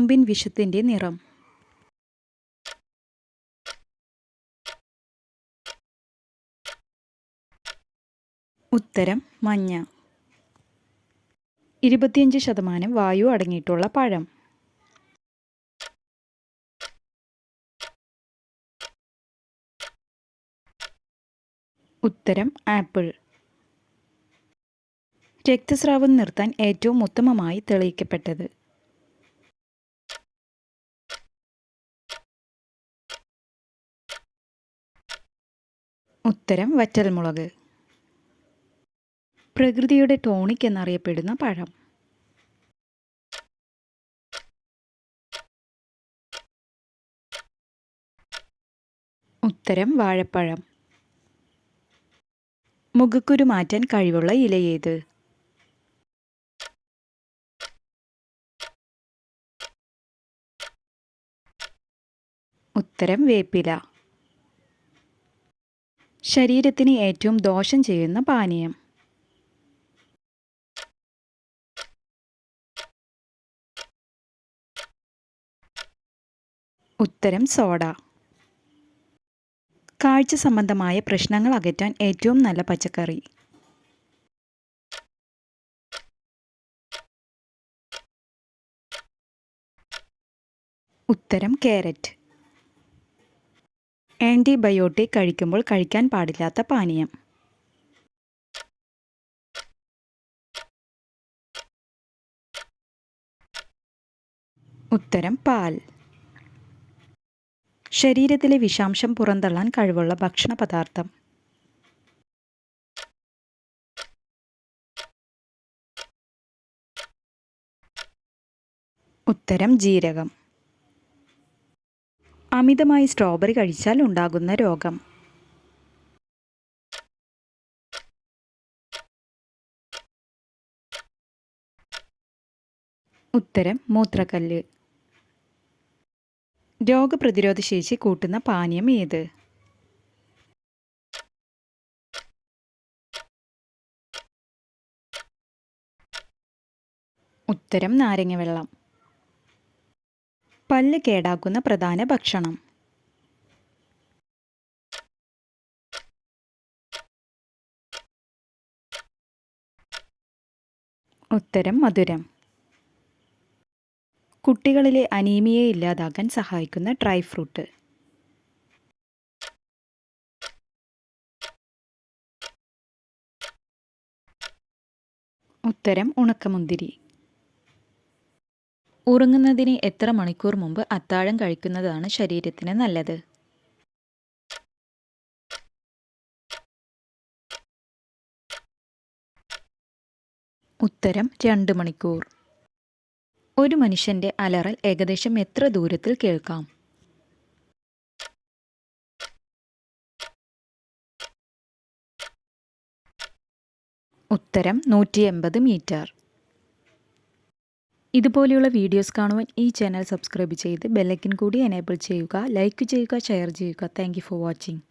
പാമ്പിൻ വിഷത്തിൻ്റെ നിറം. ഉത്തരം മഞ്ഞ. 25% വായു അടങ്ങിയിട്ടുള്ള പഴം. ഉത്തരം ആപ്പിൾ. രക്തസ്രാവം നിർത്താൻ ഏറ്റവും ഉത്തമമായി തെളിയിക്കപ്പെട്ടത്. ഉത്തരം വറ്റൽമുളക്. പ്രകൃതിയുടെ ടോണിക് എന്നറിയപ്പെടുന്ന പഴം. ഉത്തരം വാഴപ്പഴം. മുഖക്കുരു മാറ്റാൻ കഴിവുള്ള ഇലയേത്? ഉത്തരം വേപ്പില. ശരീരത്തിന് ഏറ്റവും ദോഷം ചെയ്യുന്ന പാനീയം. ഉത്തരം സോഡ. കാഴ്ച സംബന്ധമായ പ്രശ്നങ്ങൾ അകറ്റാൻ ഏറ്റവും നല്ല പച്ചക്കറി. ഉത്തരം കാരറ്റ്. ആൻറ്റിബയോട്ടിക് കഴിക്കുമ്പോൾ കഴിക്കാൻ പാടില്ലാത്ത പാനീയം. ഉത്തരം പാൽ. ശരീരത്തിലെ വിഷാംശം പുറന്തള്ളാൻ കഴിവുള്ള ഭക്ഷണ പദാർത്ഥം. ഉത്തരം ജീരകം. അമിതമായി സ്ട്രോബെറി കഴിച്ചാൽ ഉണ്ടാകുന്ന രോഗം. ഉത്തരം മൂത്രക്കല്ല്. രോഗപ്രതിരോധ ശേഷി കൂട്ടുന്ന പാനീയം ഏത്? ഉത്തരം നാരങ്ങ വെള്ളം. പല്ല് കേടാക്കുന്ന പ്രധാന ഭക്ഷണം. ഉത്തരം മധുരം. കുട്ടികളിലെ അനീമിയയെ ഇല്ലാതാക്കാൻ സഹായിക്കുന്ന ഡ്രൈ ഫ്രൂട്ട്. ഉത്തരം ഉണക്കമുന്തിരി. ഉറങ്ങുന്നതിന് എത്ര മണിക്കൂർ മുമ്പ് അത്താഴം കഴിക്കുന്നതാണ് ശരീരത്തിന് നല്ലത്? ഉത്തരം 2 മണിക്കൂർ. ഒരു മനുഷ്യൻ്റെ അലറൽ ഏകദേശം എത്ര ദൂരത്തിൽ കേൾക്കാം? ഉത്തരം 180 മീറ്റർ. ഇതുപോലെയുള്ള വീഡിയോസ് കാണുവാൻ ഈ ചാനൽ സബ്സ്ക്രൈബ് ചെയ്ത് ബെല്ലൈക്കൻ കൂടി എനേബിൾ ചെയ്യുക. ലൈക്ക് ചെയ്യുക, ഷെയർ ചെയ്യുക. Thank you for watching.